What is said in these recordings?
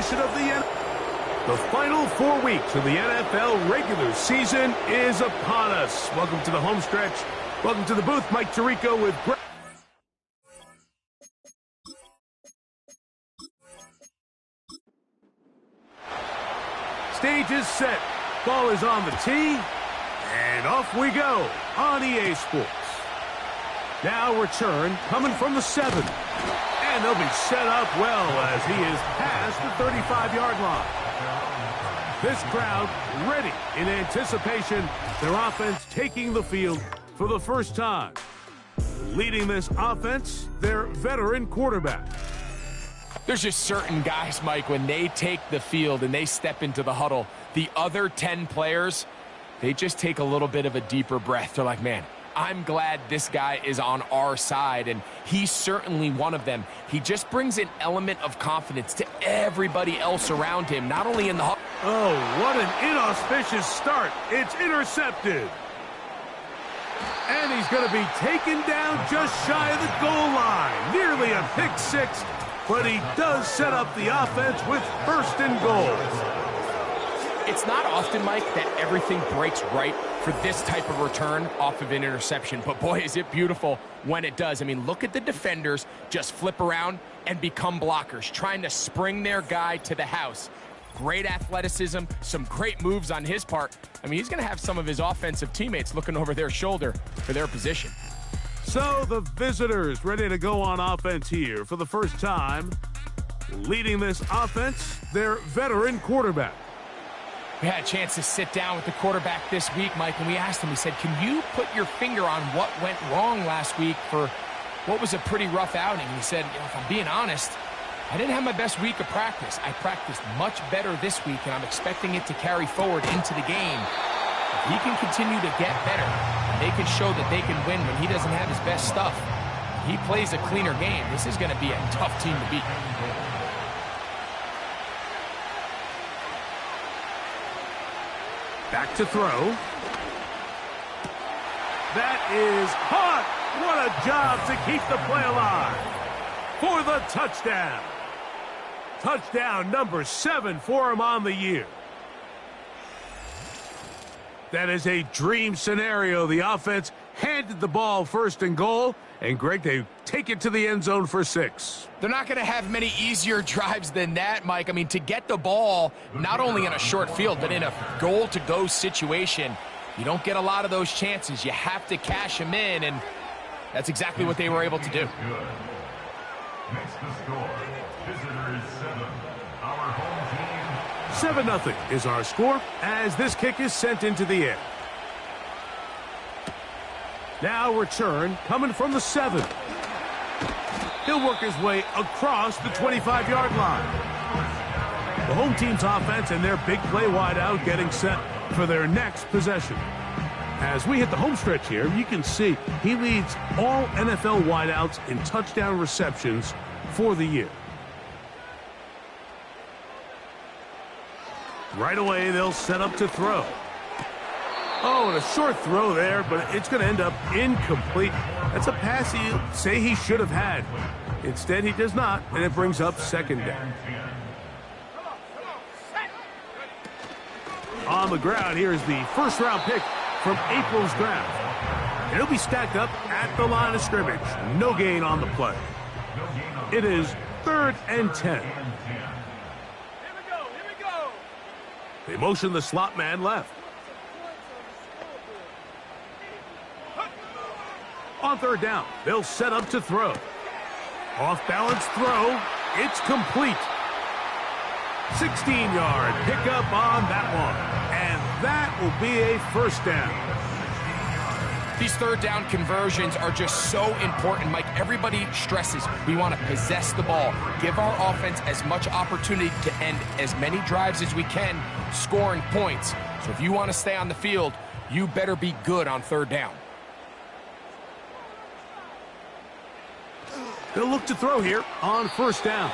edition of the final 4 weeks of the NFL regular season is upon us. Welcome to the home stretch. Welcome to the booth. Mike Tirico with Greg. Stage is set. Ball is on the tee. And off we go on EA Sports. Now return coming from the 7. And they'll be set up well as he is past the 35-yard line. This crowd ready in anticipation. Their offense taking the field for the first time. Leading this offense, their veteran quarterback. There's just certain guys, Mike, when they take the field and they step into the huddle, the other 10 players, they just take a little bit of a deeper breath. They're like, man, I'm glad this guy is on our side, and he's certainly one of them. He just brings an element of confidence to everybody else around him, not only in the huddle. Oh, what an inauspicious start. It's intercepted. And he's going to be taken down just shy of the goal line. Nearly a pick six. But he does set up the offense with first and goal. It's not often, Mike, that everything breaks right for this type of return off of an interception. But boy, is it beautiful when it does. I mean, look at the defenders just flip around and become blockers, trying to spring their guy to the house. Great athleticism, some great moves on his part. I mean, he's going to have some of his offensive teammates looking over their shoulder for their position. So the visitors ready to go on offense here for the first time. Leading this offense, their veteran quarterback. We had a chance to sit down with the quarterback this week, Mike, and we asked him, we said, can you put your finger on what went wrong last week for what was a pretty rough outing? And he said, if I'm being honest, I didn't have my best week of practice. I practiced much better this week, and I'm expecting it to carry forward into the game. If he can continue to get better, they can show that they can win when he doesn't have his best stuff. If he plays a cleaner game, this is going to be a tough team to beat. Back to throw. That is caught. What a job to keep the play alive for the touchdown. Touchdown number 7 for him on the year. That is a dream scenario. The offense handed the ball first and goal, and Greg, they take it to the end zone for 6. They're not going to have many easier drives than that, Mike. I mean, to get the ball, not only in a short field, but in a goal-to-go situation, you don't get a lot of those chances. You have to cash them in, and that's exactly what they were able to do. Next to score, visitors 7. Our home team 7-0 is our score as this kick is sent into the air. Now return coming from the 7. He'll work his way across the 25-yard line. The home team's offense and their big play wideout getting set for their next possession. As we hit the home stretch here, you can see he leads all NFL wideouts in touchdown receptions for the year. Right away, they'll set up to throw. Oh, and a short throw there, but it's going to end up incomplete. That's a pass he'll say he should have had. Instead, he does not, and it brings up second down. On the ground, here is the first-round pick from April's draft. And he'll be stacked up at the line of scrimmage. No gain on the play. It is 3rd and 10. They motion the slot man left. On 3rd down, they'll set up to throw. Off-balance throw. It's complete. 16-yard pickup on that one. And that will be a first down. These 3rd down conversions are just so important, Mike. Everybody stresses we want to possess the ball, give our offense as much opportunity to end as many drives as we can, scoring points. So if you want to stay on the field, you better be good on 3rd down. They'll look to throw here on 1st down.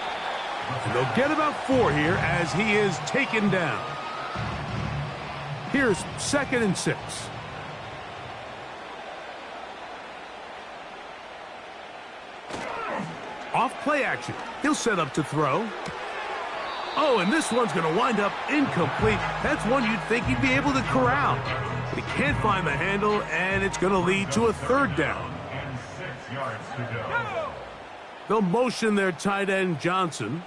And they'll get about 4 here as he is taken down. Here's 2nd and 6. Off play action. He'll set up to throw. Oh, and this one's going to wind up incomplete. That's one you'd think he'd be able to corral. But he can't find the handle, and it's going to lead to a third down. And 6 yards to go. They'll motion their tight end, Johnson.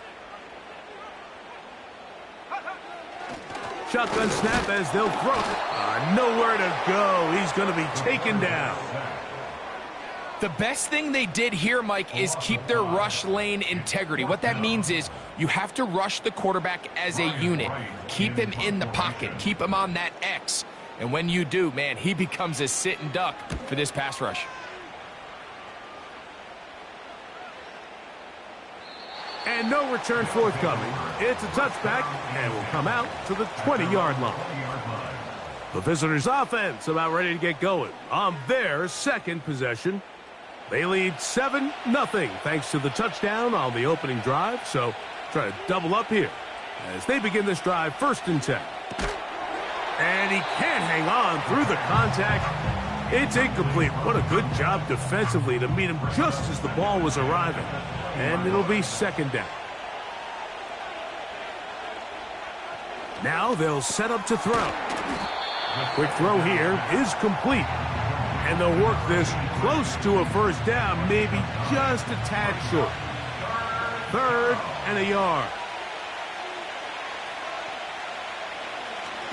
Shotgun snap as they'll throw it. Nowhere to go. He's going to be taken down. The best thing they did here, Mike, is keep their rush lane integrity. What that means is you have to rush the quarterback as a unit. Keep him in the pocket. Keep him on that X. And when you do, man, he becomes a sitting duck for this pass rush. And no return forthcoming. It's a touchback and will come out to the 20-yard line. The visitors' offense about ready to get going on their second possession. They lead 7-0 thanks to the touchdown on the opening drive. So try to double up here as they begin this drive 1st and 10. And he can't hang on through the contact. It's incomplete. What a good job defensively to meet him just as the ball was arriving. And it'll be 2nd down. Now they'll set up to throw. Quick throw here is complete. And they'll work this close to a 1st down, maybe just a tad short. 3rd and a yard.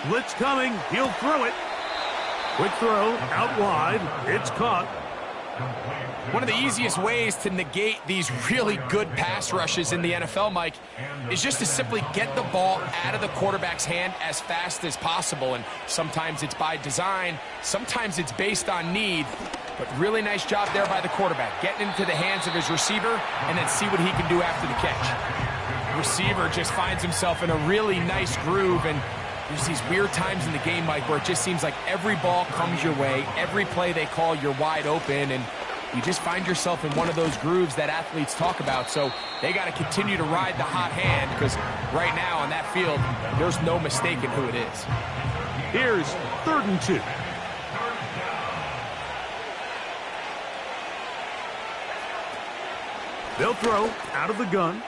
Blitz coming. He'll throw it. Quick throw out wide. It's caught. One of the easiest ways to negate these really good pass rushes in the NFL, Mike, is just to simply get the ball out of the quarterback's hand as fast as possible. And sometimes it's by design, sometimes it's based on need. But really nice job there by the quarterback, getting into the hands of his receiver and then see what he can do after the catch. Receiver just finds himself in a really nice groove, and there's these weird times in the game, Mike, where it just seems like every ball comes your way, every play they call, you're wide open, and you just find yourself in one of those grooves that athletes talk about. So they got to continue to ride the hot hand, because right now on that field, there's no mistaking who it is. Here's 3rd and 2. They'll throw out of the gun.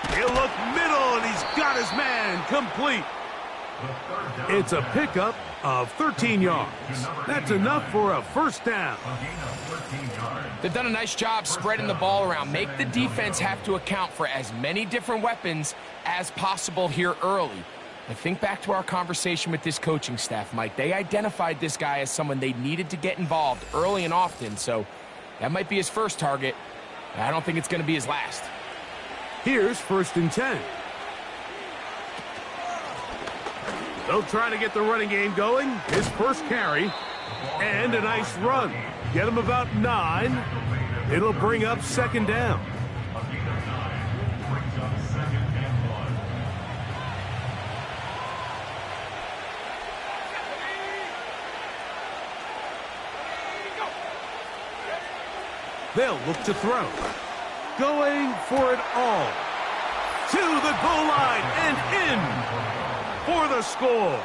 He'll look middle, and he's got his man complete. It's a pickup of 13 yards. That's enough for a 1st down. They've done a nice job spreading the ball around. Make the defense have to account for as many different weapons as possible here early. And think back to our conversation with this coaching staff, Mike. They identified this guy as someone they needed to get involved early and often. So that might be his first target. I don't think it's going to be his last. Here's 1st and 10. They'll try to get the running game going. His first carry. And a nice run. Get him about 9. It'll bring up 2nd down. They'll look to throw. Going for it all. To the goal line and in for the score.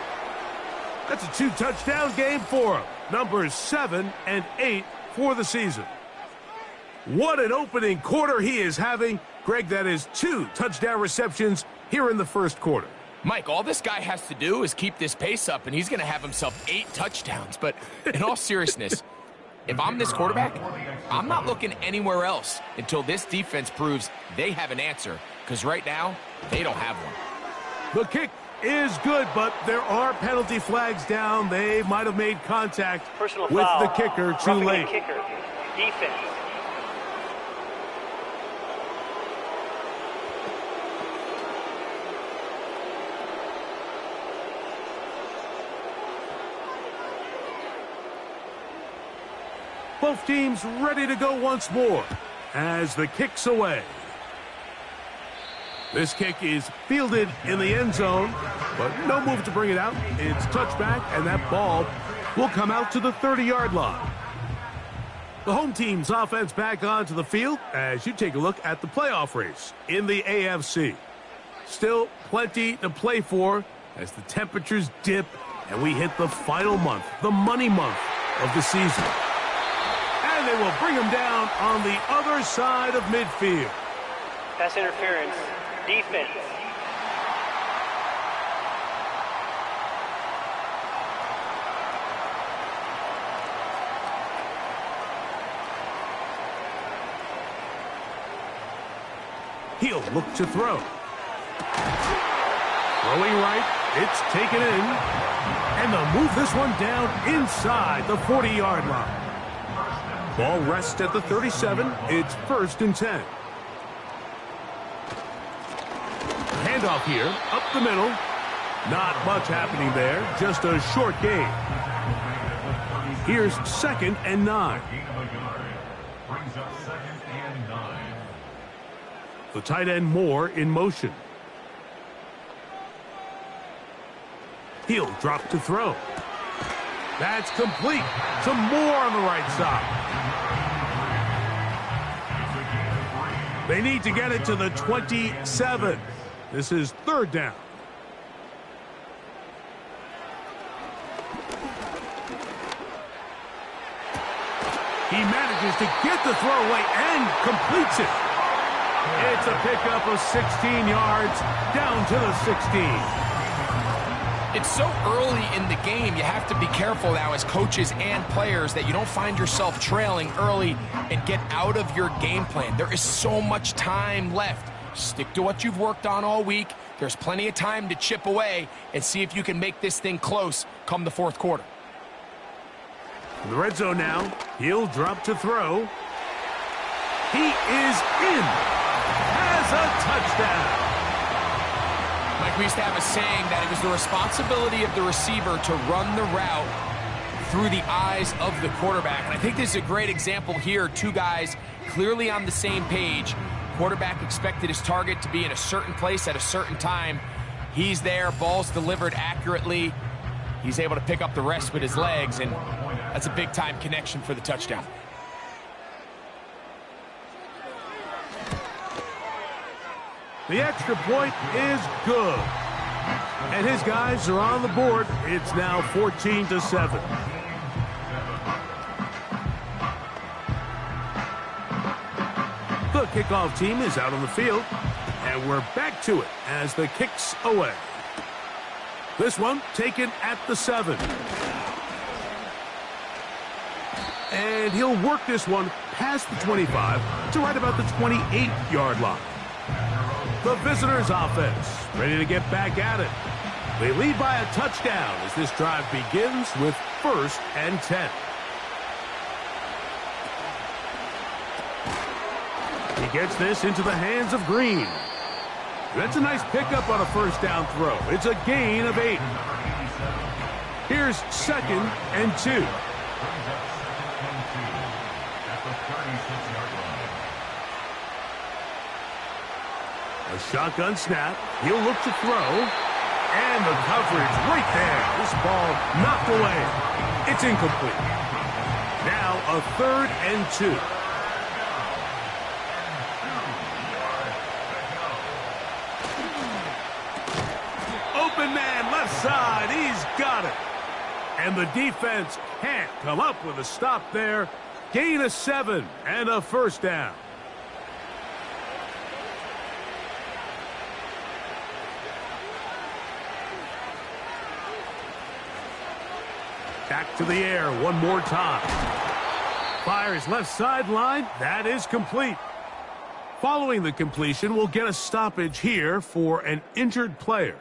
That's a 2-touchdown game for him. Numbers 7 and 8 for the season. What an opening quarter he is having. Greg, that is 2 touchdown receptions here in the 1st quarter. Mike, all this guy has to do is keep this pace up, and he's going to have himself 8 touchdowns. But in all seriousness, if I'm this quarterback, I'm not looking anywhere else until this defense proves they have an answer, because right now, they don't have one. The kick is good, but there are penalty flags down. They might have made contact with the kicker too late. Kicker. Defense. Both teams ready to go once more as the kick's away. This kick is fielded in the end zone, but no move to bring it out. It's touchback, and that ball will come out to the 30-yard line. The home team's offense back onto the field as you take a look at the playoff race in the AFC. Still plenty to play for as the temperatures dip and we hit the final month, the money month of the season. And they will bring him down on the other side of midfield. Pass interference. Defense. He'll look to throw. Throwing right, it's taken in. And they'll move this one down inside the 40-yard line. Ball rests at the 37. It's 1st and 10. Handoff here, up the middle. Not much happening there, just a short gain. Here's 2nd and 9. Brings up 2nd and 9. The tight end Moore in motion. He'll drop to throw. That's complete to Moore on the right side. They need to get it to the 27. This is 3rd down. He manages to get the throw away and completes it. It's a pickup of 16 yards down to the 16. It's so early in the game, you have to be careful now as coaches and players that you don't find yourself trailing early and get out of your game plan. There is so much time left. Stick to what you've worked on all week. There's plenty of time to chip away and see if you can make this thing close come the 4th quarter. In the red zone now, he'll drop to throw. He is in. Has a touchdown. Mike, we used to have a saying that it was the responsibility of the receiver to run the route through the eyes of the quarterback. And I think this is a great example here. 2 guys clearly on the same page. Quarterback expected his target to be in a certain place at a certain time. He's there, ball's delivered accurately. He's able to pick up the rest with his legs, and that's a big-time connection for the touchdown. The extra point is good. And his guys are on the board. It's now 14-7. The kickoff team is out on the field. And we're back to it as the kick's away. This one taken at the 7. And he'll work this one past the 25 to right about the 28-yard line. The visitors' offense ready to get back at it. They lead by a touchdown as this drive begins with 1st and 10. He gets this into the hands of Green. That's a nice pickup on a 1st down throw. It's a gain of 8. Here's 2nd and 2. A shotgun snap. He'll look to throw. And the coverage right there. This ball knocked away. It's incomplete. Now a 3rd and 2. Open man, left side. He's got it. And the defense can't come up with a stop there. Gain of 7 and a 1st down. Back to the air one more time. Fires left sideline. That is complete. Following the completion, we'll get a stoppage here for an injured player.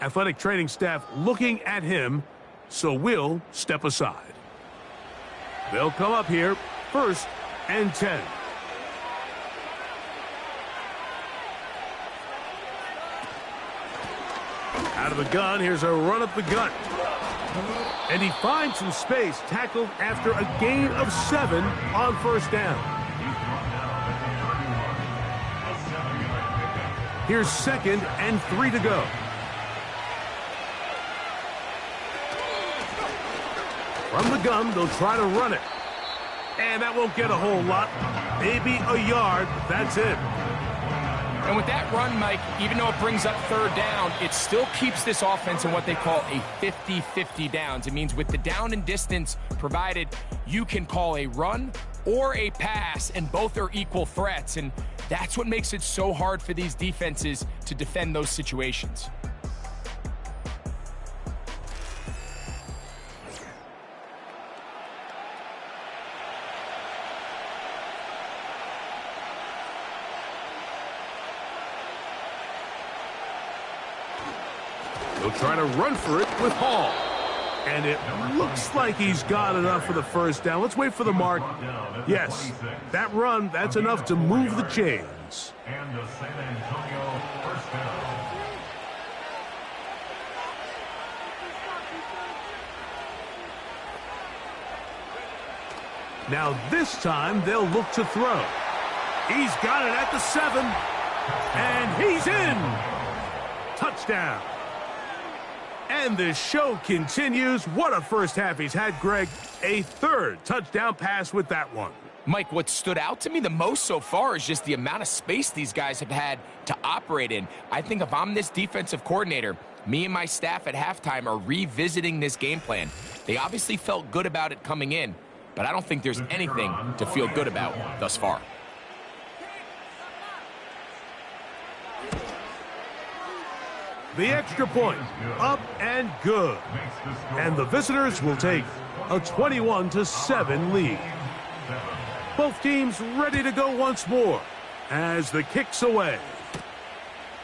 Athletic training staff looking at him, so we'll step aside. They'll come up here, 1st and 10. Out of the gun, here's a run up the gut. And he finds some space, tackled after a gain of 7 on 1st down. Here's 2nd and 3 to go. From the gun, they'll try to run it. And that won't get a whole lot. Maybe a yard. That's it. And with that run, Mike, even though it brings up 3rd down, it still keeps this offense in what they call a 50-50 downs. It means with the down and distance provided, you can call a run or a pass, and both are equal threats. And that's what makes it so hard for these defenses to defend those situations. He'll try to run for it with Hall. And it looks like he's got enough for the first down. Let's wait for the mark. Yes, that run, that's enough to move the chains. And the San Antonio first down. Now this time they'll look to throw. He's got it at the 7. And he's in. Touchdown. And the show continues. What a first half he's had, Greg. A third touchdown pass with that one. Mike, what stood out to me the most so far is just the amount of space these guys have had to operate in. I think if I'm this defensive coordinator, me and my staff at halftime are revisiting this game plan. They obviously felt good about it coming in, but I don't think there's anything to feel good about thus far. The extra point, up and good. And the visitors will take a 21-7 lead. Both teams ready to go once more as the kick's away.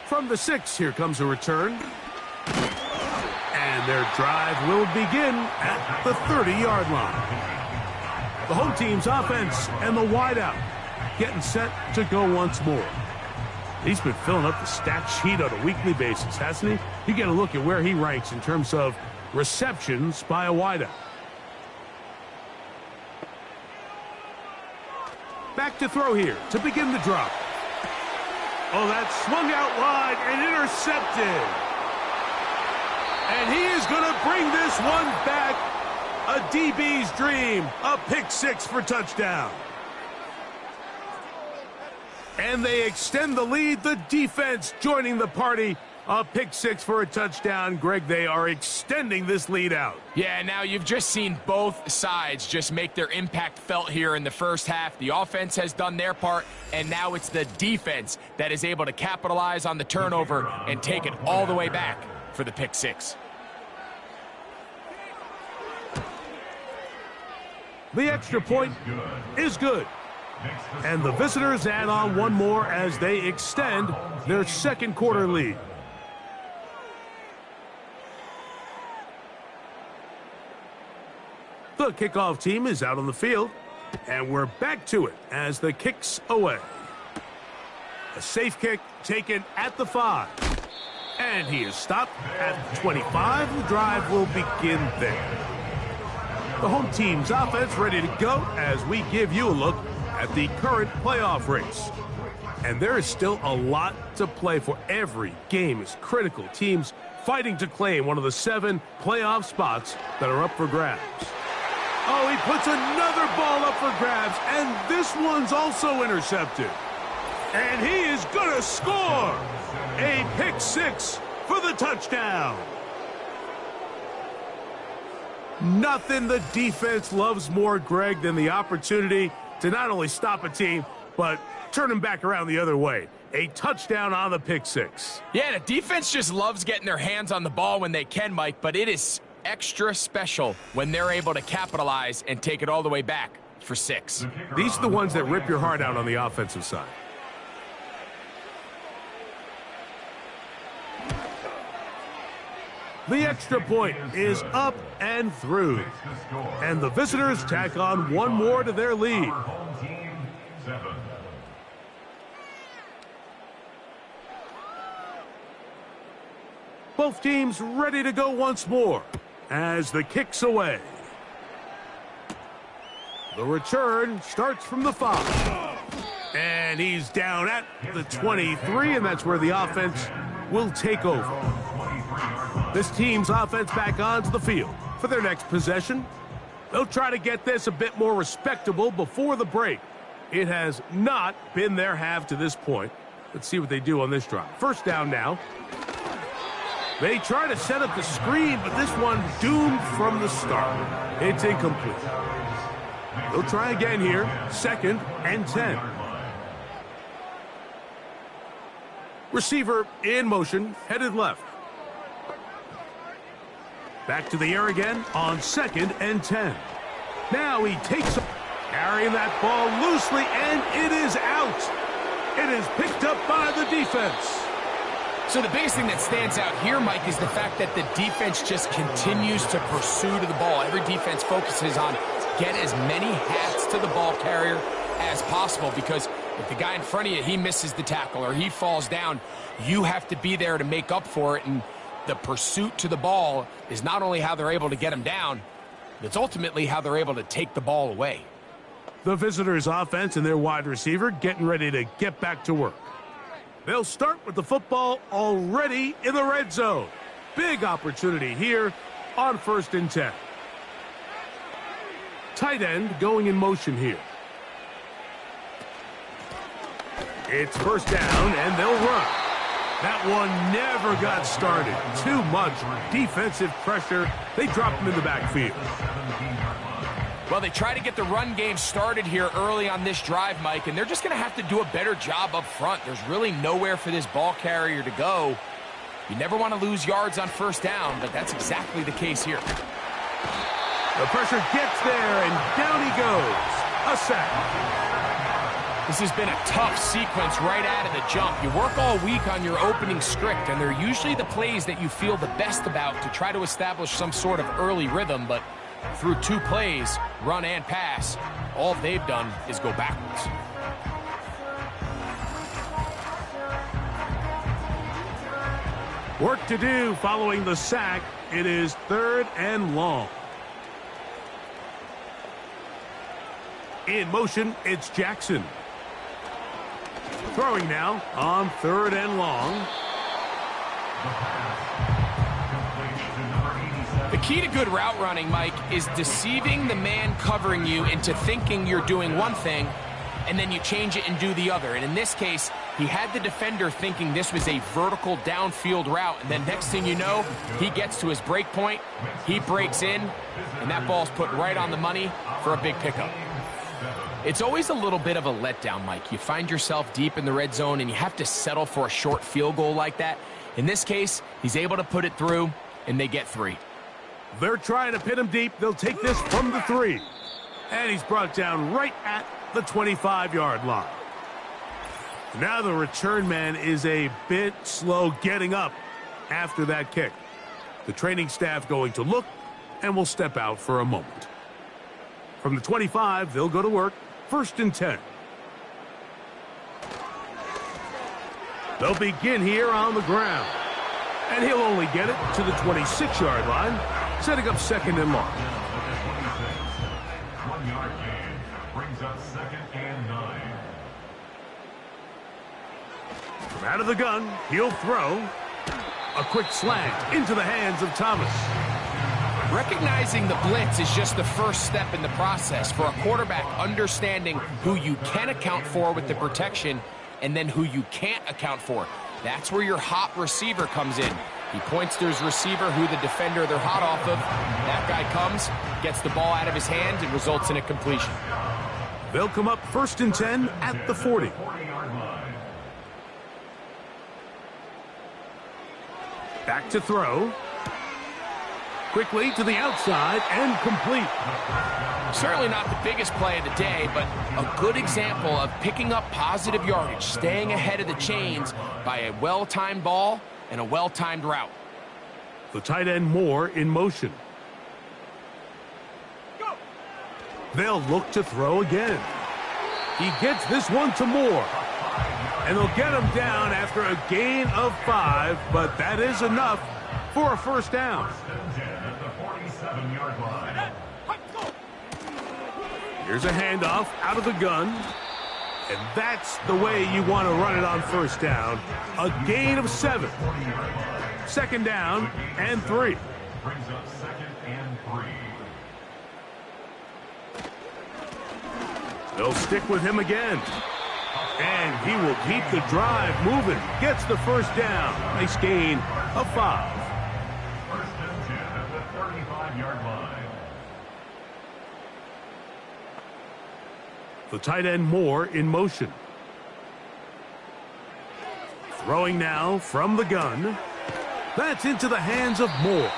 From the 6, here comes a return. And their drive will begin at the 30-yard line. The home team's offense and the wideout getting set to go once more. He's been filling up the stat sheet on a weekly basis, hasn't he? You get a look at where he ranks in terms of receptions by a wideout. Back to throw here to begin the drop. Oh, that's swung out wide and intercepted. And he is going to bring this one back. A DB's dream. A pick 6 for touchdown. And they extend the lead. The defense joining the party. A pick 6 for a touchdown. Greg, they are extending this lead out. Yeah, now you've just seen both sides just make their impact felt here in the first half. The offense has done their part, and now it's the defense that is able to capitalize on the turnover and take it all the way back for the pick 6. The extra point is good. And the visitors add on one more as they extend their second quarter lead. The kickoff team is out on the field, and we're back to it as the kick's away. A safe kick taken at the 5. And he is stopped at the 25. The drive will begin there. The home team's offense ready to go as we give you a look at the current playoff race. And there is still a lot to play for. Every game is critical. Teams fighting to claim one of the 7 playoff spots that are up for grabs. Oh, he puts another ball up for grabs, and this one's also intercepted. And he is going to score a pick 6 for the touchdown. Nothing the defense loves more, Greg, than the opportunity to not only stop a team, but turn them back around the other way. A touchdown on the pick 6. Yeah, the defense just loves getting their hands on the ball when they can, Mike, but it is extra special when they're able to capitalize and take it all the way back for 6. These are the ones that rip your heart out on the offensive side. The extra point is up and through. And the visitors tack on one more to their lead. Both teams ready to go once more as the kick's away. The return starts from the 5. And he's down at the 23, and that's where the offense will take over. This team's offense back onto the field for their next possession. They'll try to get this a bit more respectable before the break. It has not been their half to this point. Let's see what they do on this drive. First down now. They try to set up the screen, but this one doomed from the start. It's incomplete. They'll try again here. 2nd and 10. Receiver in motion, headed left. Back to the air again on 2nd and 10. Now he takes a carrying that ball loosely, and it is out. It is picked up by the defense. So the biggest thing that stands out here, Mike, is the fact that the defense just continues to pursue to the ball. Every defense focuses on get as many hats to the ball carrier as possible, because if the guy in front of you, he misses the tackle or he falls down, you have to be there to make up for it. And the pursuit to the ball is not only how they're able to get him down, it's ultimately how they're able to take the ball away. The visitors' offense and their wide receiver getting ready to get back to work. They'll start with the football already in the red zone. Big opportunity here on 1st and 10. Tight end going in motion here. It's 1st down, and they'll run. That one never got started. Too much defensive pressure. They dropped him in the backfield. Well, they try to get the run game started here early on this drive, Mike, and they're just going to have to do a better job up front. There's really nowhere for this ball carrier to go. You never want to lose yards on 1st down, but that's exactly the case here. The pressure gets there, and down he goes. A sack. This has been a tough sequence right out of the jump. You work all week on your opening script, and they're usually the plays that you feel the best about to try to establish some sort of early rhythm, but through 2 plays, run and pass, all they've done is go backwards. Work to do following the sack. It is 3rd and long. In motion, it's Jackson. Throwing now on 3rd and long. The key to good route running, Mike, is deceiving the man covering you into thinking you're doing one thing, and then you change it and do the other. And in this case, he had the defender thinking this was a vertical downfield route, and then next thing you know, he gets to his break point, he breaks in, and that ball's put right on the money for a big pickup. It's always a little bit of a letdown, Mike. You find yourself deep in the red zone, and you have to settle for a short field goal like that. In this case, he's able to put it through, and they get 3. They're trying to pin him deep. They'll take this from the 3. And he's brought down right at the 25-yard line. Now the return man is a bit slow getting up after that kick. The training staff going to look and will step out for a moment. From the 25, they'll go to work. 1st and 10. They'll begin here on the ground. And he'll only get it to the 26-yard line, setting up 2nd and long. 1-yard gain brings up 2nd and 9. From out of the gun, he'll throw. A quick slant into the hands of Thomas. Recognizing the blitz is just the first step in the process for a quarterback, understanding who you can account for with the protection and then who you can't account for. That's where your hot receiver comes in. He points to his receiver, who the defender they're hot off of. That guy comes, gets the ball out of his hands, and results in a completion. They'll come up 1st and 10 at the 40. Back to throw. Quickly to the outside and complete. Certainly not the biggest play of the day, but a good example of picking up positive yardage, staying ahead of the chains by a well-timed ball and a well-timed route. The tight end Moore in motion. They'll look to throw again. He gets this one to Moore. And they'll get him down after a gain of 5, but that is enough for a 1st down. Here's a handoff out of the gun. And that's the way you want to run it on 1st down. A gain of 7. 2nd down and 3. Brings up 2nd and 3. They'll stick with him again. And he will keep the drive moving. Gets the 1st down. Nice gain of 5. 1st and 10 at the 35-yard line. The tight end Moore in motion. Throwing now from the gun. That's into the hands of Moore.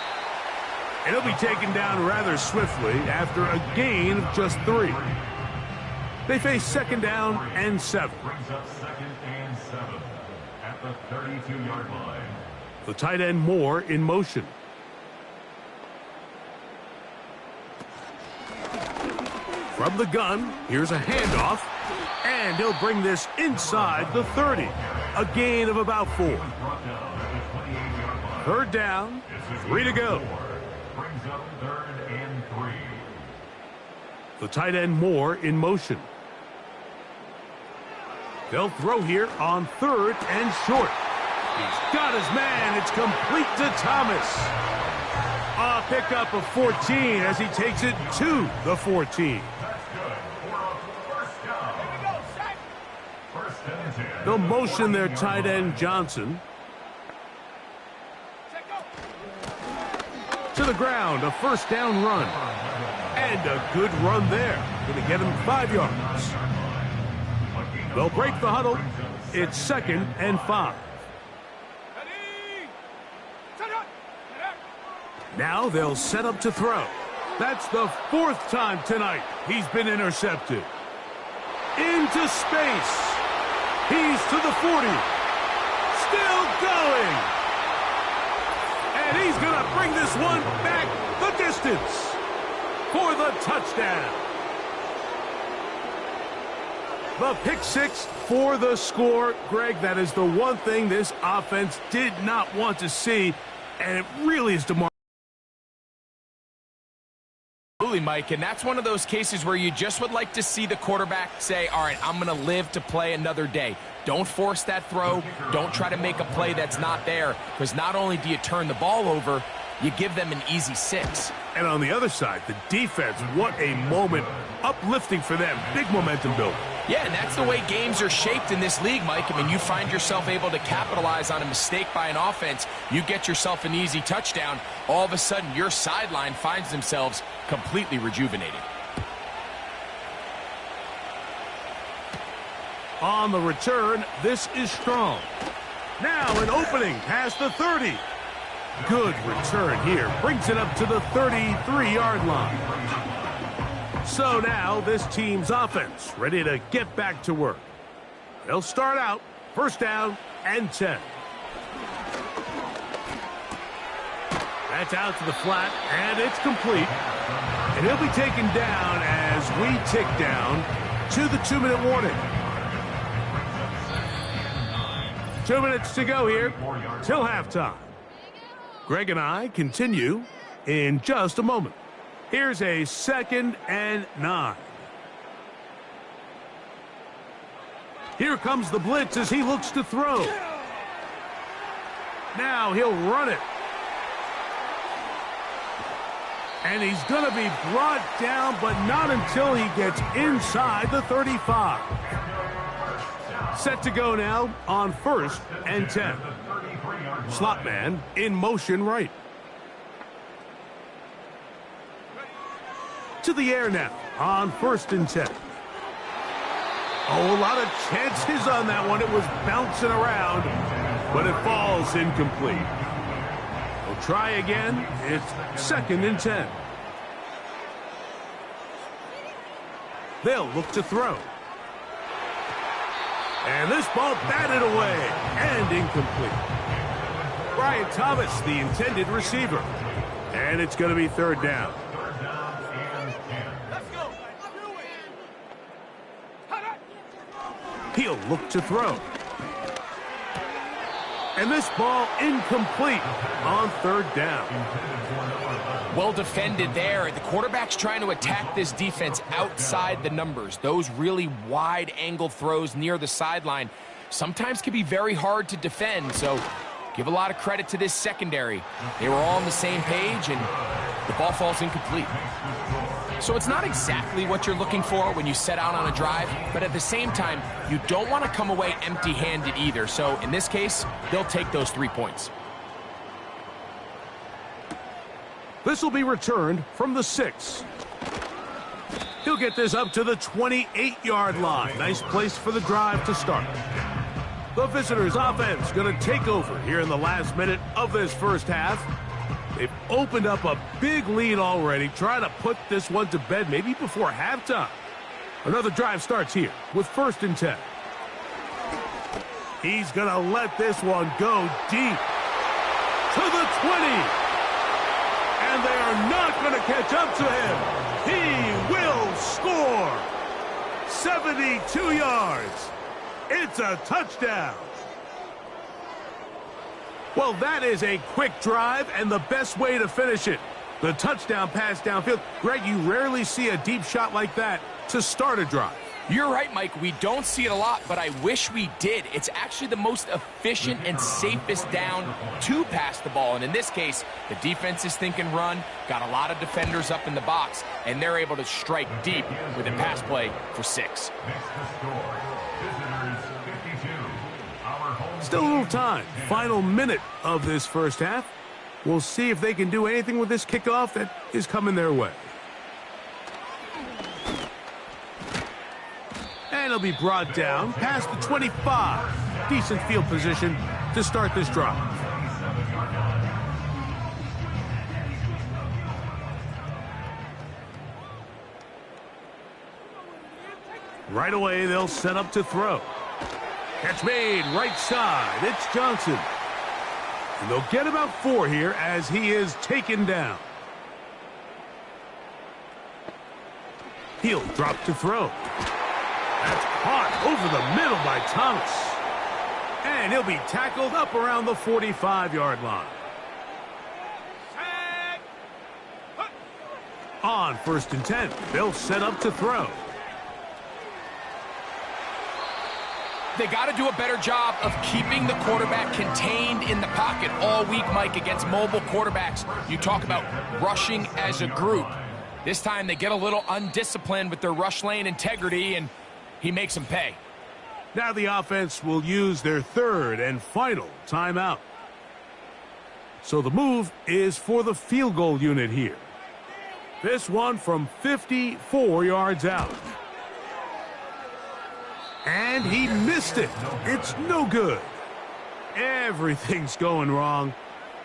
And he'll be taken down rather swiftly after a gain of just 3. They face 2nd down and 7. Brings up 2nd and 7 at at the 32-yard line. The tight end Moore in motion. From the gun, here's a handoff, and he'll bring this inside the 30. A gain of about 4. Third down, 3 to go. Brings up 3rd and 3. The tight end Moore in motion. They'll throw here on 3rd and short. He's got his man. It's complete to Thomas. A pickup of 14 as he takes it to the 14. They'll motion their tight end Johnson. To the ground, a first down run. And a good run there. Going to get him 5 yards. They'll break the huddle. It's 2nd and 5. Now they'll set up to throw. That's the 4th time tonight he's been intercepted. Into space. He's to the 40. Still going. And he's going to bring this one back the distance for the touchdown. The pick 6 for the score. Greg, that is the one thing this offense did not want to see, and it really is demoralizing. Mike, and that's one of those cases where you just would like to see the quarterback say, all right, I'm going to live to play another day. Don't force that throw. Don't try to make a play that's not there, because not only do you turn the ball over, you give them an easy 6. And on the other side, the defense, what a moment. Uplifting for them. Big momentum building. Yeah, and that's the way games are shaped in this league, Mike. I mean, you find yourself able to capitalize on a mistake by an offense. You get yourself an easy touchdown. All of a sudden, your sideline finds themselves completely rejuvenated. On the return, this is strong. Now an opening past the 30. Good return here. Brings it up to the 33-yard line. So now this team's offense ready to get back to work. They'll start out 1st down and 10. That's out to the flat, and it's complete. And he'll be taken down as we tick down to the 2-minute warning. 2 minutes to go here till halftime. Greg and I continue in just a moment. Here's a 2nd and 9. Here comes the blitz as he looks to throw. Now he'll run it. And he's going to be brought down, but not until he gets inside the 35. Set to go now on 1st and 10. Slot man in motion right. To the air now on 1st and 10. Oh, a lot of chances on that one. It was bouncing around, but it falls incomplete. We'll try again. It's 2nd and 10. They'll look to throw. And this ball batted away and incomplete. Brian Thomas, the intended receiver. And it's going to be 3rd down. He'll look to throw. And this ball incomplete on 3rd down. Well defended there. The quarterback's trying to attack this defense outside the numbers. Those really wide angle throws near the sideline sometimes can be very hard to defend. So give a lot of credit to this secondary. They were all on the same page, and the ball falls incomplete. So it's not exactly what you're looking for when you set out on a drive, but at the same time, you don't want to come away empty-handed either. So in this case, they'll take those 3 points. This will be returned from the 6. He'll get this up to the 28-yard line. Nice place for the drive to start. The visitors' offense going to take over here in the last minute of this first half. They've opened up a big lead already, trying to put this one to bed maybe before halftime. Another drive starts here with 1st and 10. He's going to let this one go deep to the 20. And they are not going to catch up to him. He will score. 72 yards. It's a touchdown. Well, that is a quick drive and the best way to finish it. The touchdown pass downfield. Greg, you rarely see a deep shot like that to start a drive. You're right, Mike. We don't see it a lot, but I wish we did. It's actually the most efficient and safest down to pass the ball. And in this case, the defense is thinking run, got a lot of defenders up in the box, and they're able to strike deep with a pass play for 6. Still a little time. Final minute of this first half. We'll see if they can do anything with this kickoff that is coming their way. And it'll be brought down past the 25. Decent field position to start this drive. Right away, they'll set up to throw. Catch made, right side. It's Johnson. And they'll get about 4 here as he is taken down. He'll drop to throw. That's caught over the middle by Thomas. And he'll be tackled up around the 45-yard line. On 1st and 10, they'll set up to throw. They got to do a better job of keeping the quarterback contained in the pocket all week, Mike, against mobile quarterbacks. You talk about rushing as a group. This time they get a little undisciplined with their rush lane integrity, and he makes them pay. Now the offense will use their 3rd and final timeout. So the move is for the field goal unit here. This one from 54 yards out. And he missed it. It's no good. Everything's going wrong.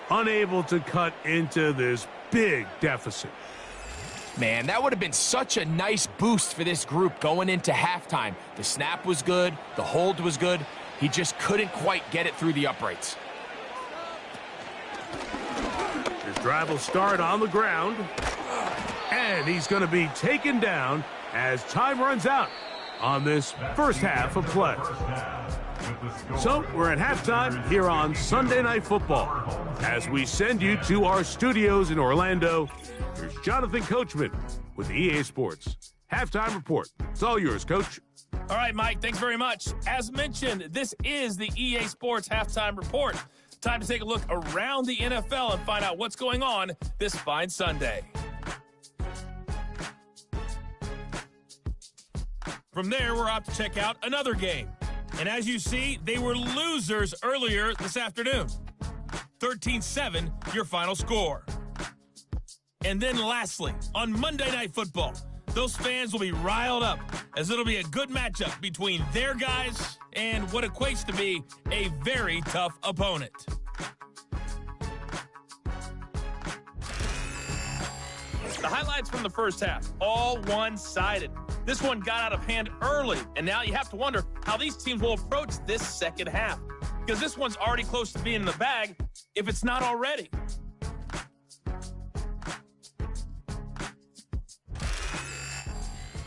Unable to cut into this big deficit. Man, that would have been such a nice boost for this group going into halftime. The snap was good. The hold was good. He just couldn't quite get it through the uprights. His drive will start on the ground. And he's going to be taken down as time runs out on this first half of play. So we're at halftime here on Sunday Night Football. As we send you to our studios in Orlando, here's Jonathan Coachman with EA Sports Halftime Report. It's all yours, Coach. All right, Mike, thanks very much. As mentioned, this is the EA Sports Halftime Report. Time to take a look around the NFL and find out what's going on this fine Sunday. From there, we're off to check out another game. And as you see, they were losers earlier this afternoon. 13-7, your final score. And then lastly, on Monday Night Football, those fans will be riled up as it'll be a good matchup between their guys and what equates to be a very tough opponent. The highlights from the first half, all one-sided. This one got out of hand early, and now you have to wonder how these teams will approach this second half, because this one's already close to being in the bag, if it's not already.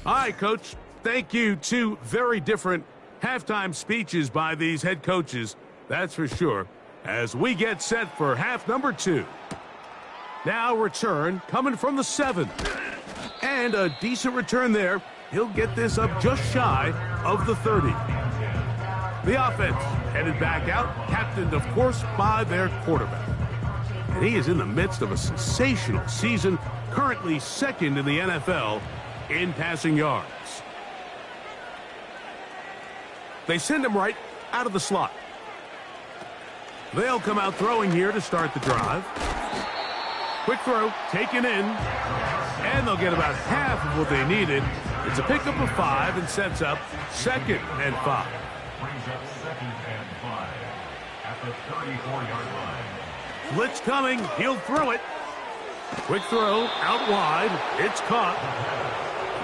All right, Coach. Thank you. 2 very different halftime speeches by these head coaches, that's for sure, as we get set for half number 2. Now return coming from the 7. And a decent return there. He'll get this up just shy of the 30. The offense headed back out, captained, of course, by their quarterback. And he is in the midst of a sensational season, currently 2nd in the NFL in passing yards. They send him right out of the slot. They'll come out throwing here to start the drive. Quick throw, taken in, and they'll get about half of what they needed. It's a pickup of 5 and sets up 2nd and 5. Brings up 2nd and 5 at the 34-yard line. Blitz coming, he'll throw it. Quick throw, out wide, it's caught.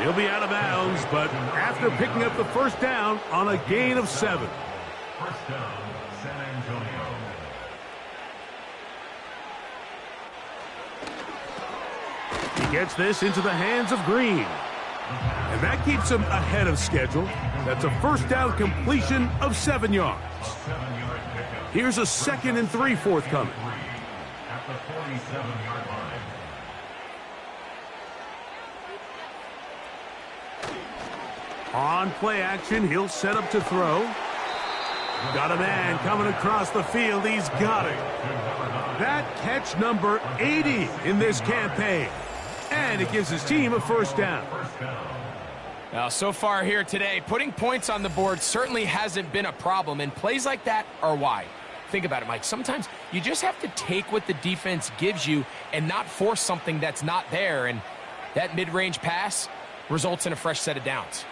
He'll be out of bounds, but after picking up the first down on a gain of 7. First down, San Antonio. He gets this into the hands of Green. And that keeps him ahead of schedule. That's a first down completion of 7 yards. Here's a 2nd and 3 forthcoming. At the 47-yard line. On play action, he'll set up to throw. Got a man coming across the field. He's got it. That catch number 80 in this campaign. And it gives his team a first down. Now, so far here today, putting points on the board certainly hasn't been a problem, and plays like that are why. Think about it, Mike. Sometimes you just have to take what the defense gives you and not force something that's not there, and that mid-range pass results in a fresh set of downs.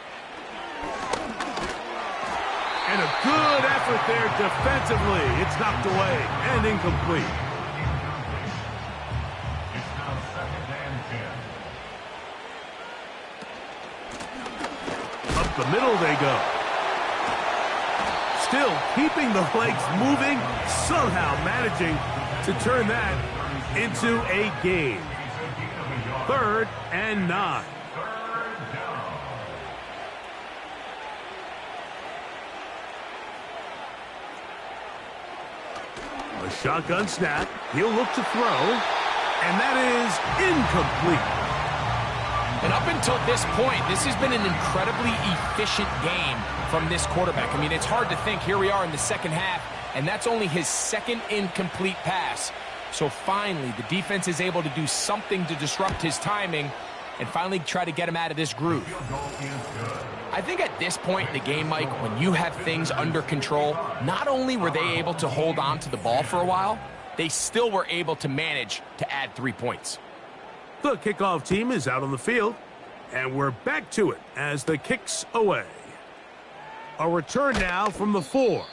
And a good effort there defensively. It's knocked away and incomplete. It's now 2nd and 10. Up the middle they go. Still keeping the legs moving, somehow managing to turn that into a gain. 3rd and 9. A shotgun snap. He'll look to throw. And that is incomplete. And up until this point, this has been an incredibly efficient game from this quarterback. I mean, it's hard to think. Here we are in the second half, and that's only his 2nd incomplete pass. So finally, the defense is able to do something to disrupt his timing and finally try to get him out of this groove. I think at this point in the game, Mike, when you have things under control, not only were they able to hold on to the ball for a while, they still were able to manage to add 3 points. The kickoff team is out on the field, and we're back to it as the kick's away. A return now from the 4,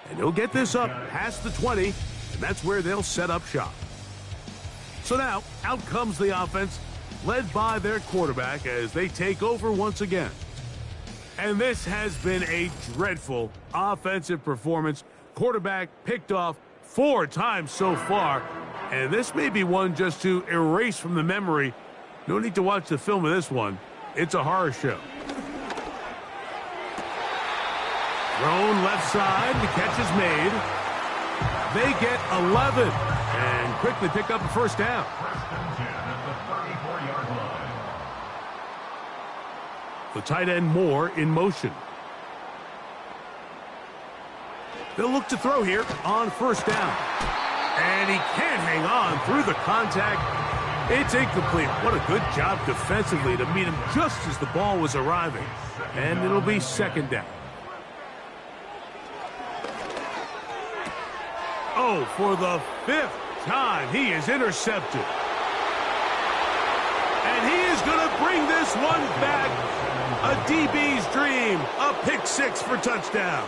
and he'll get this up past the 20, and that's where they'll set up shop. So now, out comes the offense, led by their quarterback as they take over once again. And this has been a dreadful offensive performance. Quarterback picked off 4 times so far, and this may be one just to erase from the memory. No need to watch the film of this one. It's a horror show. Thrown left side, the catch is made. They get 11 and quickly pick up a first down. The tight end Moore in motion. They'll look to throw here on first down. And he can't hang on through the contact. It's incomplete. What a good job defensively to meet him just as the ball was arriving. And it'll be 2nd down. Oh, for the 5th time, he is intercepted. And he is going to bring this one back. A DB's dream. A pick 6 for touchdown.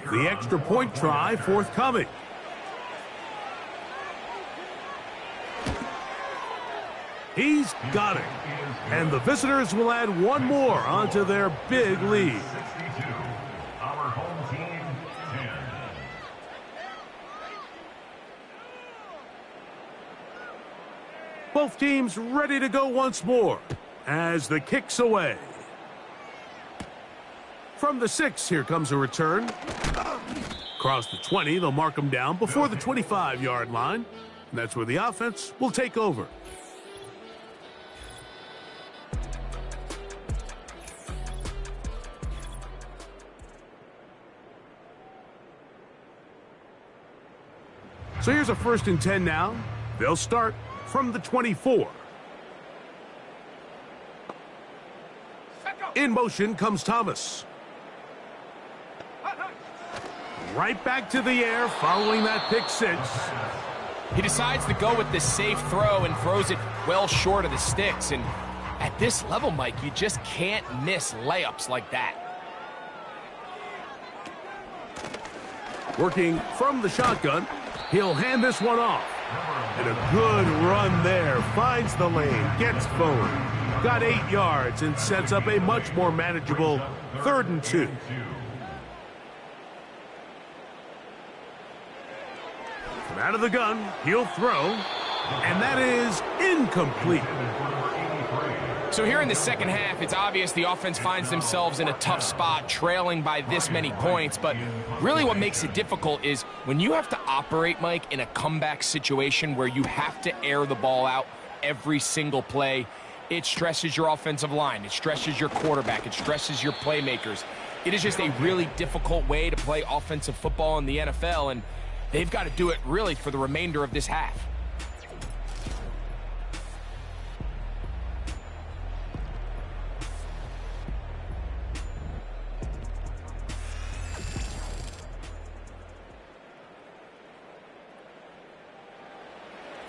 The extra point try forthcoming. He's got it. And the visitors will add 1 more onto their big lead. 62. Our home team, 10. Both teams ready to go once more as the kick's away. From the 6, here comes a return. Across the 20, they'll mark him down before the 25-yard line. And that's where the offense will take over. So here's a 1st and 10 now. They'll start from the 24. In motion comes Thomas. Right back to the air following that pick 6. He decides to go with the safe throw and throws it well short of the sticks. And At this level, Mike, you just can't miss layups like that. Working from the shotgun, he'll hand this one off. And a good run there. Finds the lane, gets forward. Got 8 yards and sets up a much more manageable 3rd and 2. From out of the gun, he'll throw. And that is incomplete. So here in the second half, it's obvious the offense finds themselves in a tough spot, trailing by this many points. But really what makes it difficult is when you have to operate, Mike, in a comeback situation where you have to air the ball out every single play, it stresses your offensive line. It stresses your quarterback. It stresses your playmakers. It is just a really difficult way to play offensive football in the NFL, and they've got to do it really for the remainder of this half.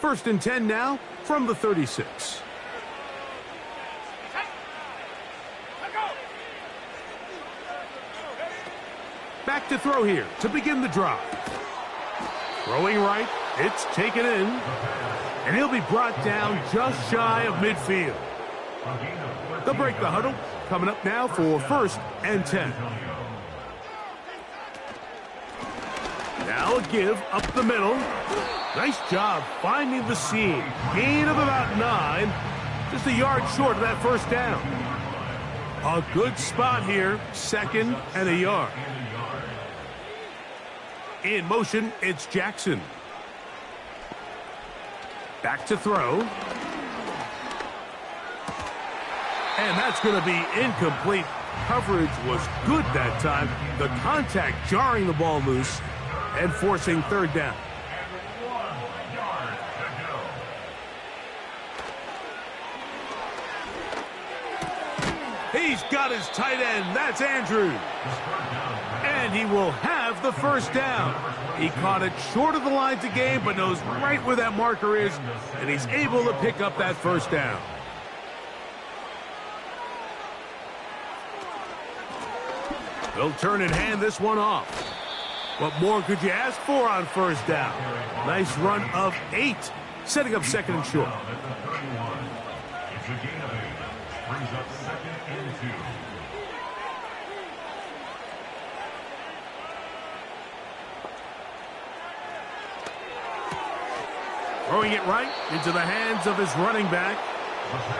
First and 10 now from the 36. Back to throw here to begin the drive. Throwing right, it's taken in, and he'll be brought down just shy of midfield. They'll break the huddle, coming up now for 1st and 10. Now a give up the middle. Nice job finding the seam. Gain of about 9. Just a yard short of that first down. A good spot here. 2nd and a yard. In motion, it's Jackson. Back to throw. And that's going to be incomplete. Coverage was good that time. The contact jarring the ball loose and forcing 3rd down. He's got his tight end. That's Andrews. And he will have the 1st down. He caught it short of the lines of game, but knows right where that marker is, and he's able to pick up that 1st down. They'll turn and hand this one off. What more could you ask for on 1st down? Nice run of 8, setting up 2nd and short. Brings up 2nd and 2. Throwing it right into the hands of his running back.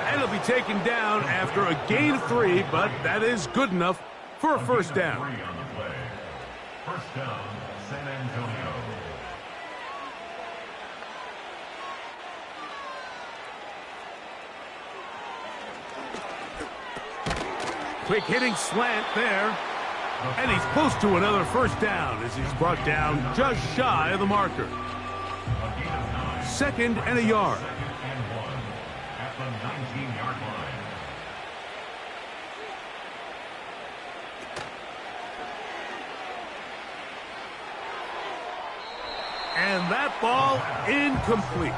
And he'll be taken down after a gain of 3, but that is good enough for a 1st down. 3 on the play. 1st down, San Antonio. Quick hitting slant there. And he's close to another 1st down as he's brought down just shy of the marker. 2nd and a yard. 2nd and 1 at the 19-yard line. And that ball incomplete.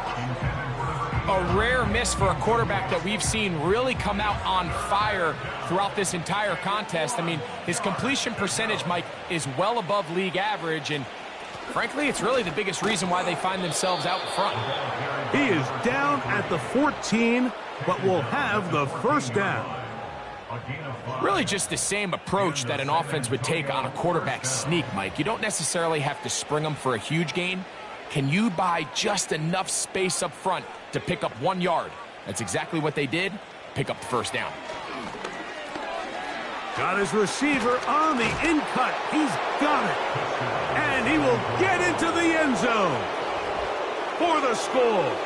A rare miss for a quarterback that we've seen really come out on fire throughout this entire contest. I mean, his completion percentage, Mike, is well above league average, and frankly, it's really the biggest reason why they find themselves out in front. He is down at the 14, but will have the 1st down. Really just the same approach that an offense would take on a quarterback sneak, Mike. You don't necessarily have to spring them for a huge gain. Can you buy just enough space up front to pick up 1 yard? That's exactly what they did. Pick up the 1st down. Got his receiver on the in-cut. He's got it. And he will get into the end zone for the score.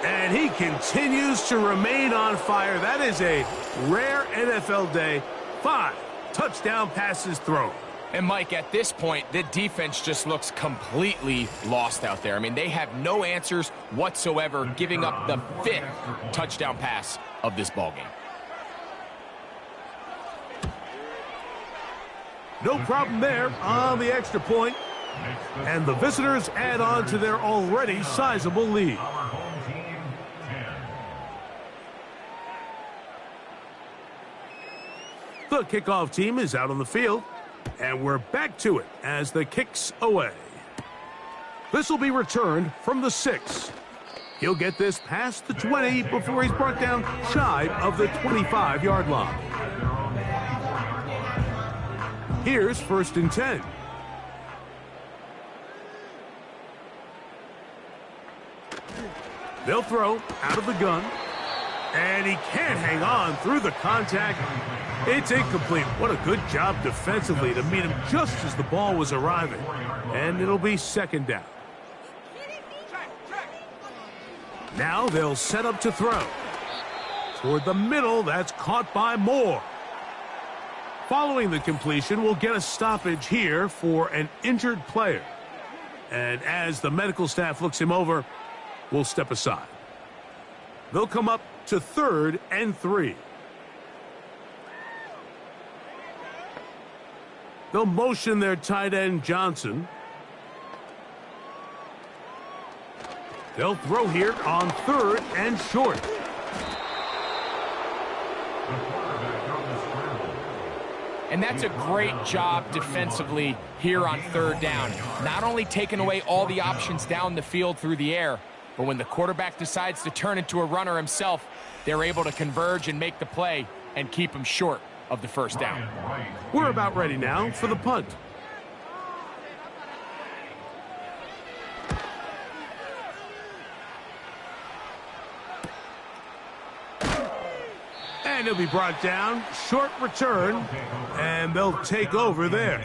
And he continues to remain on fire. That is a rare NFL day. 5 touchdown passes thrown. And, Mike, at this point, the defense just looks completely lost out there. I mean, they have no answers whatsoever, giving up the 5th touchdown pass of this ballgame. No problem there on the extra point. And the visitors add on to their already sizable lead. The kickoff team is out on the field, and we're back to it as the kick's away. This will be returned from the 6. He'll get this past the 20 before he's brought down shy of the 25-yard line. Here's 1st and 10. They'll throw out of the gun, and he can't hang on through the contact. It's incomplete. What a good job defensively to meet him just as the ball was arriving. And it'll be 2nd down. Now they'll set up to throw. Toward the middle, that's caught by Moore. Following the completion, we'll get a stoppage here for an injured player. And as the medical staff looks him over, we'll step aside. They'll come up to 3rd and 3. They'll motion their tight end, Johnson. They'll throw here on 3rd and short. And that's a great job defensively here on 3rd down. Not only taking away all the options down the field through the air, but when the quarterback decides to turn into a runner himself, they're able to converge and make the play and keep him short of the 1st down. We're about ready now for the punt. And he'll be brought down. Short return, and they'll take over there.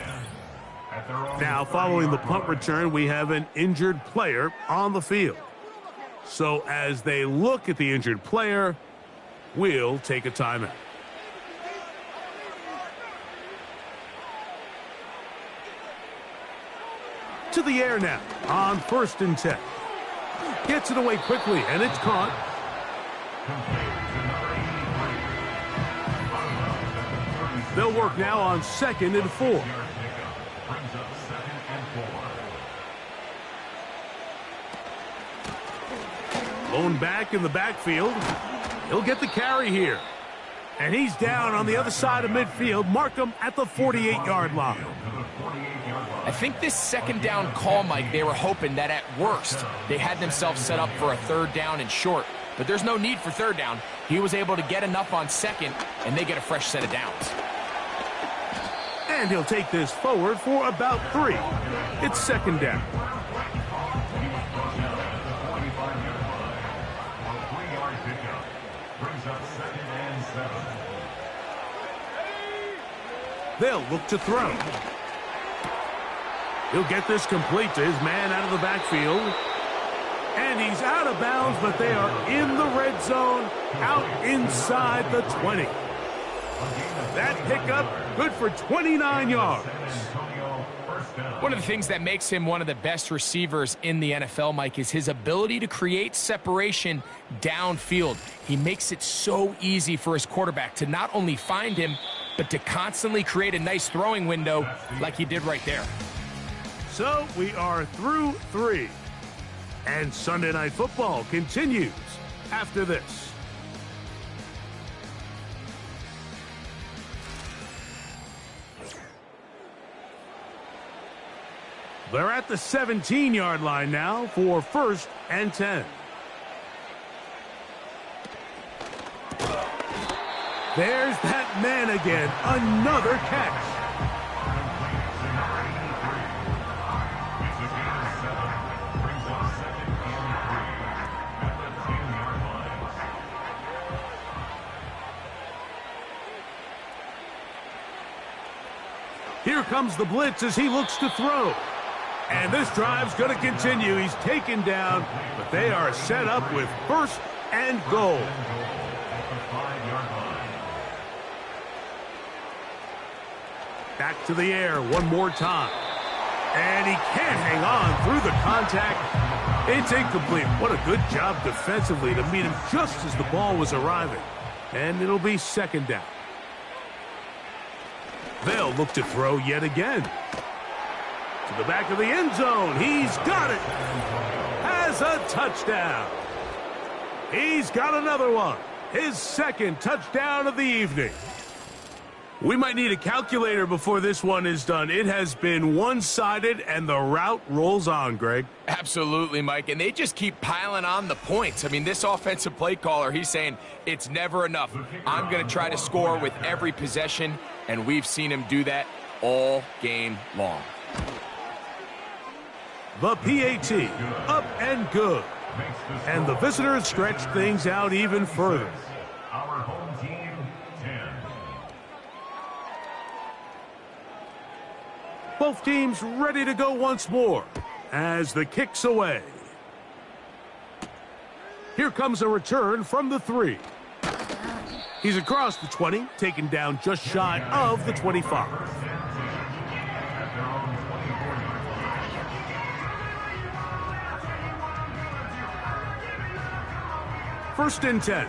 Now, following the punt return, we have an injured player on the field. So as they look at the injured player, we'll take a timeout. To the air now on 1st and 10. Gets it away quickly, and it's caught. They'll work now on 2nd and 4. Lone back in the backfield. He'll get the carry here. And he's down on the other side of midfield. Mark him at the 48-yard line. I think this 2nd down call, Mike, they were hoping that at worst they had themselves set up for a 3rd down and short. But there's no need for 3rd down. He was able to get enough on 2nd, and they get a fresh set of downs. And he'll take this forward for about 3. It's 2nd down. They'll look to throw. He'll get this complete to his man out of the backfield. And he's out of bounds, but they are in the red zone, out inside the 20. That pickup, good for 29 yards. One of the things that makes him one of the best receivers in the NFL, Mike, is his ability to create separation downfield. He makes it so easy for his quarterback to not only find him, but to constantly create a nice throwing window like he did right there. So we are through 3. And Sunday Night Football continues after this. They're at the 17-yard line now for 1st and 10. There's that man again. Another catch. Here comes the blitz as he looks to throw. And this drive's going to continue. He's taken down, but they are set up with 1st and goal. Back to the air one more time. And he can't hang on through the contact. It's incomplete. What a good job defensively to meet him just as the ball was arriving. And it'll be 2nd down. They'll look to throw yet again. To the back of the end zone. He's got it. Has a touchdown. He's got another one. His 2nd touchdown of the evening. We might need a calculator before this one is done. It has been one-sided, and the route rolls on, Greg. Absolutely, Mike, and they just keep piling on the points. I mean, this offensive play caller, he's saying it's never enough. I'm going to try to score with every possession, and we've seen him do that all game long. The PAT, up and good. And the visitors stretch things out even further. Our home team, 10. Both teams ready to go once more as the kick's away. Here comes a return from the 3. He's across the 20, taken down just shy of the 25. First and 10.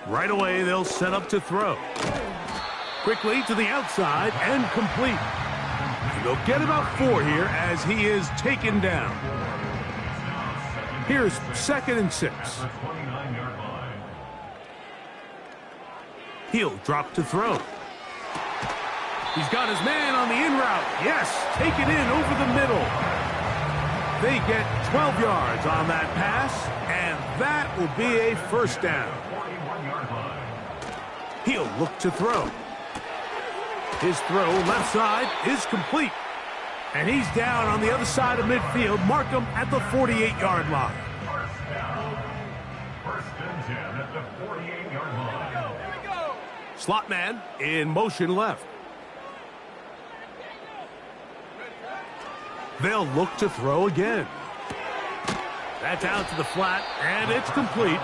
Right away, they'll set up to throw. Quickly to the outside and complete. And they'll get about 4 here as he is taken down. Here's 2nd and 6. He'll drop to throw. He's got his man on the in route. Yes, take it in over the middle. They get 12 yards on that pass, and that will be a first down. He'll look to throw. His throw left side is complete. And he's down on the other side of midfield. Mark him at the 48-yard line. First and 10 at the 48-yard line. Slot man in motion left. They'll look to throw again. That's out to the flat, and it's complete.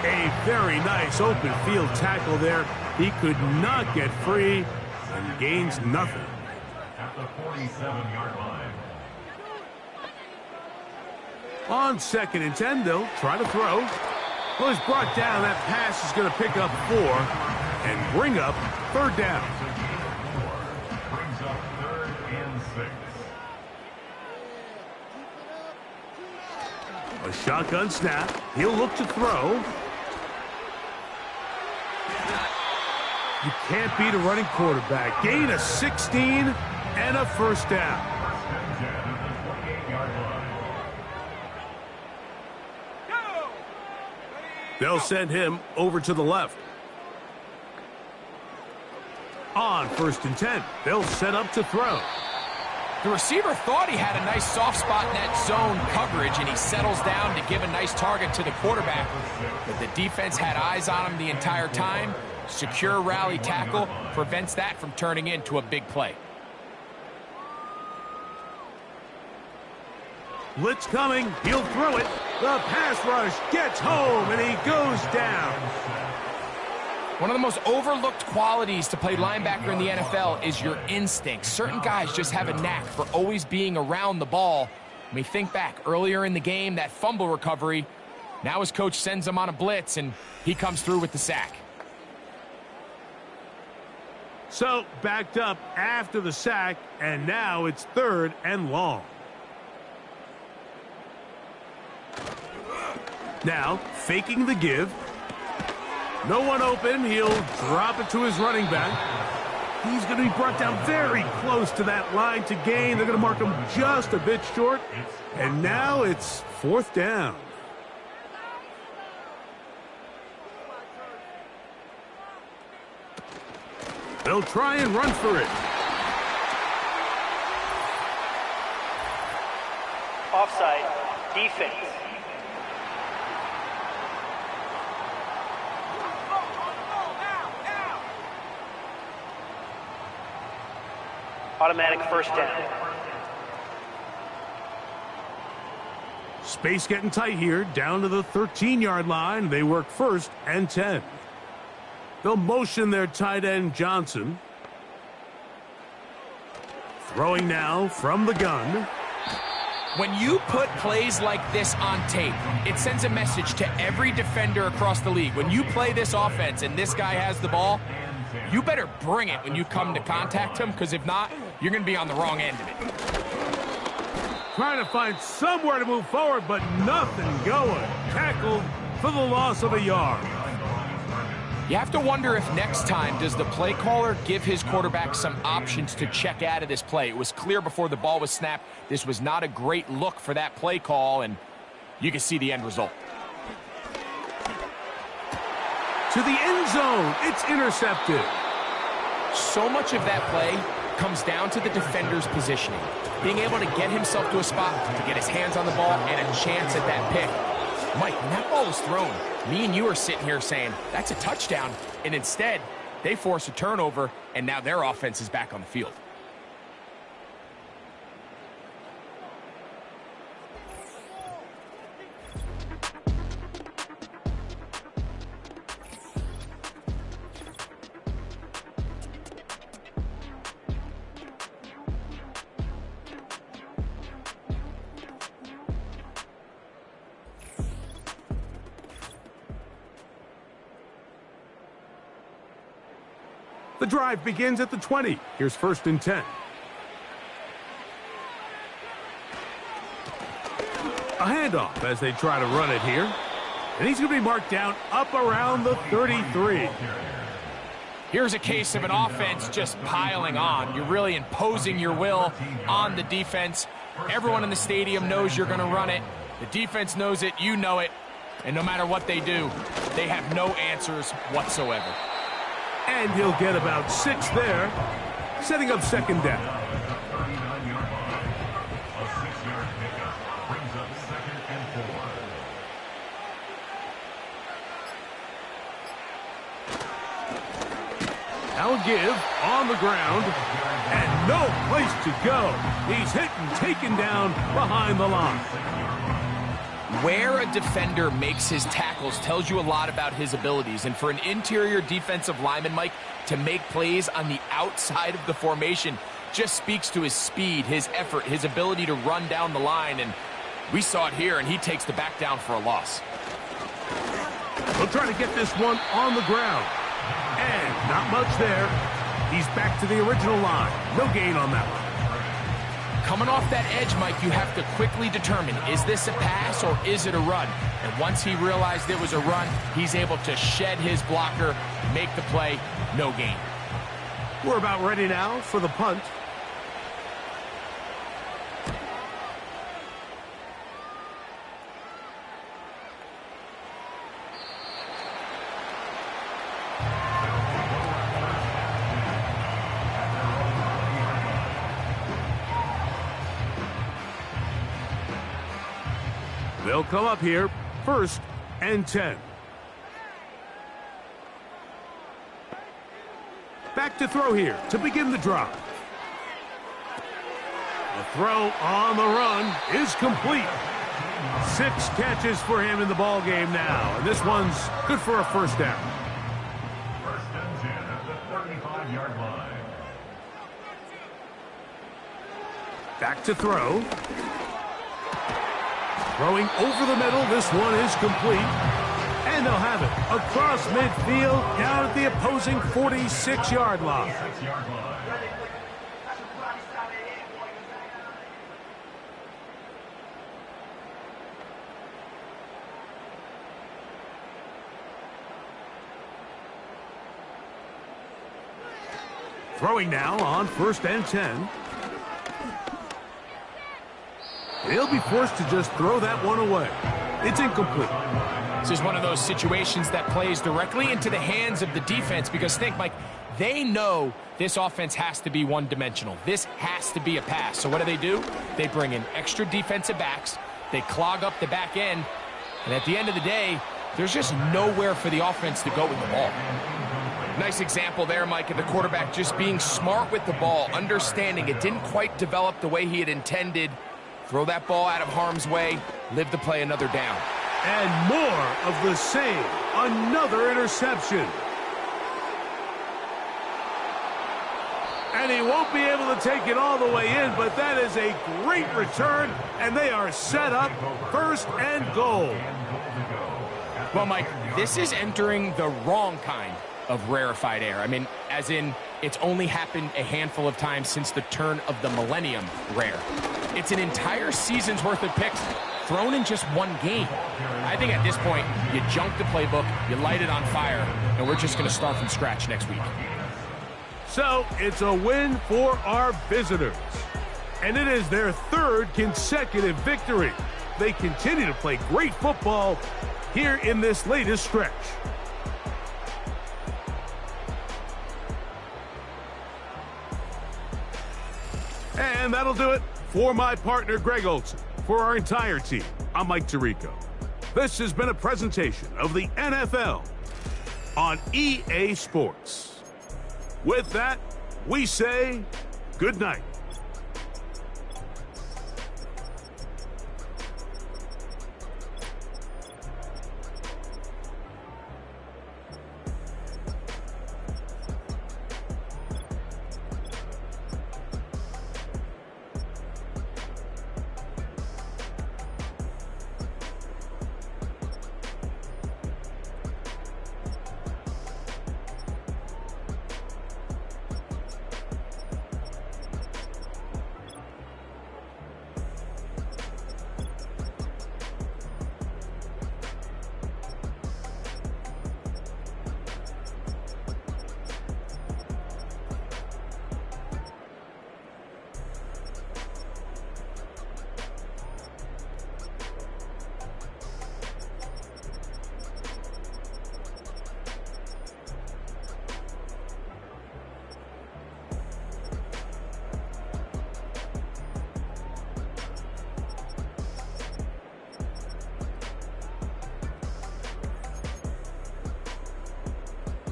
A very nice open field tackle there. He could not get free and gains nothing. At the 47-yard line. On 2nd and 10, they'll try to throw. Well, he's brought down. That pass is going to pick up 4 and bring up 3rd down. Brings up 3rd and 6. A shotgun snap. He'll look to throw. You can't beat a running quarterback. Gain of 16 and a first down. They'll send him over to the left. On 1st and 10, they'll set up to throw. The receiver thought he had a nice soft spot in that zone coverage, and he settles down to give a nice target to the quarterback. But the defense had eyes on him the entire time. Secure rally tackle prevents that from turning into a big play. Blitz coming. He'll throw it. The pass rush gets home, and he goes down. One of the most overlooked qualities to play linebacker in the NFL is your instincts. Certain guys just have a knack for always being around the ball. When we think back earlier in the game, that fumble recovery, now his coach sends him on a blitz, and he comes through with the sack. So, backed up after the sack, and now it's 3rd and long. Now, faking the give. No one open. He'll drop it to his running back. He's going to be brought down very close to that line to gain. They're going to mark him just a bit short. And now it's 4th down. They'll try and run for it. Offside. Defense. Automatic first down. Space getting tight here, down to the 13-yard line. They work 1st and 10. They'll motion their tight end, Johnson. Throwing now from the gun. When you put plays like this on tape, it sends a message to every defender across the league. When you play this offense and this guy has the ball, you better bring it when you come to contact him, because if not, you're going to be on the wrong end of it. Trying to find somewhere to move forward, but nothing going. Tackled for the loss of a yard. You have to wonder if next time does the play caller give his quarterback some options to check out of this play. It was clear before the ball was snapped. This was not a great look for that play call, and you can see the end result. To the end zone, it's intercepted. So much of that play comes down to the defender's positioning. Being able to get himself to a spot, to get his hands on the ball, and a chance at that pick. Mike, when that ball was thrown, me and you are sitting here saying, that's a touchdown. And instead, they force a turnover, and now their offense is back on the field. The drive begins at the 20. Here's 1st and 10. A handoff as they try to run it here. And he's going to be marked down up around the 33. Here's a case of an offense just piling on. You're really imposing your will on the defense. Everyone in the stadium knows you're going to run it. The defense knows it, you know it. And no matter what they do, they have no answers whatsoever. And he'll get about 6 there, setting up 2nd down. A 6-yard pickup brings up 2nd and 4. Now give on the ground, and no place to go. He's hit and taken down behind the line. Where a defender makes his tackles tells you a lot about his abilities. And for an interior defensive lineman, Mike, to make plays on the outside of the formation just speaks to his speed, his effort, his ability to run down the line. And we saw it here, and he takes the back down for a loss. He'll try to get this one on the ground. And not much there. He's back to the original line. No gain on that one. Coming off that edge, Mike, you have to quickly determine, is this a pass or is it a run? And once he realized it was a run, he's able to shed his blocker, make the play, no gain. We're about ready now for the punt. They'll come up here, 1st and 10. Back to throw here to begin the drive. The throw on the run is complete. 6 catches for him in the ball game now, and this one's good for a 1st down. 1st and 10 at the 35-yard line. Back to throw. Throwing over the middle, this one is complete. And they'll have it across midfield down at the opposing 46-yard line. 6-yard line. Throwing now on 1st and 10. They'll be forced to just throw that one away. It's incomplete. This is one of those situations that plays directly into the hands of the defense because think, Mike, they know this offense has to be one-dimensional. This has to be a pass. So what do? They bring in extra defensive backs. They clog up the back end. And at the end of the day, there's just nowhere for the offense to go with the ball. Nice example there, Mike, of the quarterback just being smart with the ball, understanding it didn't quite develop the way he had intended. Throw that ball out of harm's way, live to play another down. And more of the same. Another interception. And he won't be able to take it all the way in, but that is a great return, and they are set up 1st and goal. Well, Mike, this is entering the wrong kind of rarefied air. I mean, as in, it's only happened a handful of times since the turn of the millennium rare. It's an entire season's worth of picks thrown in just one game. I think at this point, you junk the playbook, you light it on fire, and we're just going to start from scratch next week. So it's a win for our visitors. And it is their third consecutive victory. They continue to play great football here in this latest stretch. And that'll do it for my partner, Greg Olson. For our entire team, I'm Mike Tirico. This has been a presentation of the NFL on EA Sports. With that, we say good night.